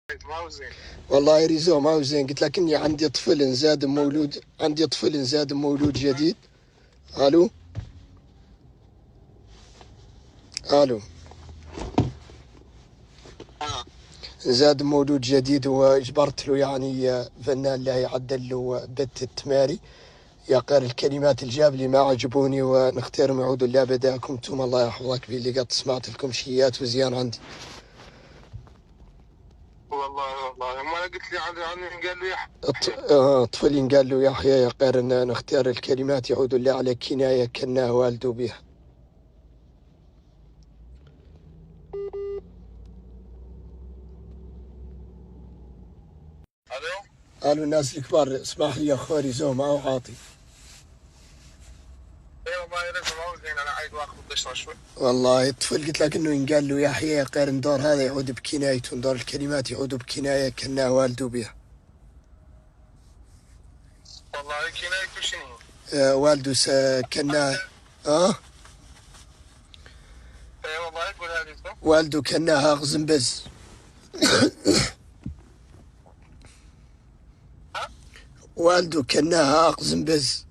ما هو زين. والله ريزو ما هو زين. قلت لك اني عندي طفل زاد مولود، عندي طفل زاد مولود جديد. الو الو. زاد مولود جديد واجبرت له يعني فنان اللي يعدل له بت التماري. يا قارئ الكلمات الجاب لي ما عجبوني ونختارهم يعودوا لا بداكم انتم. الله يحفظك باللي قد سمعت لكم شيات وزيان عندي. والله ما قلت لي عني قال لي طفل قال له يحيى يا قارن نختار الكلمات يعود له على كناية كناه والده بها. الو. قالوا الناس الكبار اسمح لي يا اخوي زو ما هو عاطي. اي والله يا ريت ما هو زين، انا عايز اخذ قشطه شوي. والله الطفل قلت لك انه ينقال له يحيى يا قارن دور هذا يعود بكنايته، دور الكلمات يعود بكناية كناه والده بها. والله كنايته شنو؟ والده كناه. اي والله يقول هذه والده كناه غزنبز. والده كناه غزنبز.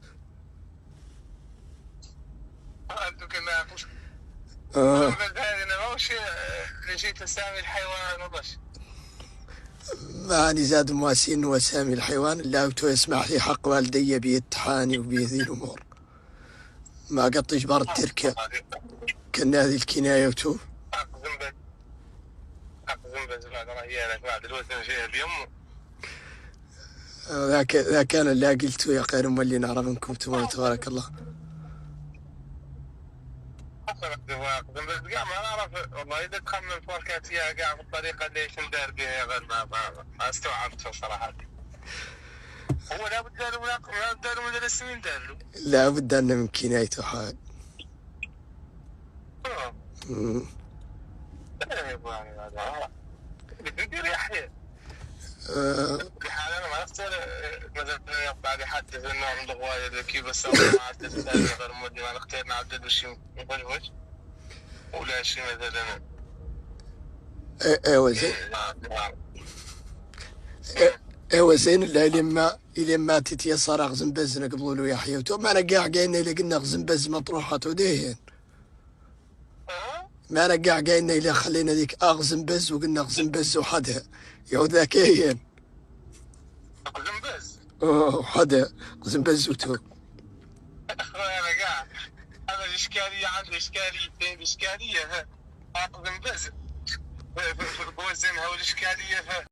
والده كناه هذه انا ما وش جيت اسامي الحيوان وبس. ماني زاد مواسين وسامي الحيوان الا يسمح لي حق والدي بيتحاني وبهذه الامور. ما قد اجبار التركه كنا هذه الكنايه وتو. اقسم بالله انا هي لك بعد دلوقتي انا شيء بيمه. ذاك انا اللي قلته يا خير مولي نعرف منكم تبارك الله. اقسم بالله ما اعرف والله اذا تخمم فركات فيها قاع بالطريقه اللي ندار بها يا غير ما استوعبت صراحه. هو لابد له مدرسين دار له. لا بد أن من كنايته حال. بدي يحيى. بحال انا ما اختار مثلا بعد يحدث انه عنده هوايه كيف بس ما عدت غير مودي ما نختار نعدل شيء مفلوج ولا شيء مثلا. ايوه زين. ايوه زين. الى ما تتيسر اغزن بز نقبلوا له يحيى وتو ما انا قاع قايلنا الى قلنا اغزن بز مطروحه وديهن. ما انا قاع قايلنا الى خلينا ذيك اغزن بز وقلنا اغزن بز وحدها يعود ذاك ايهن. اغزن بز وحدها اغزن بز وتو. انا قاع هذا الاشكاليه عندي اشكاليه اغزن بز. هو زين هو الاشكاليه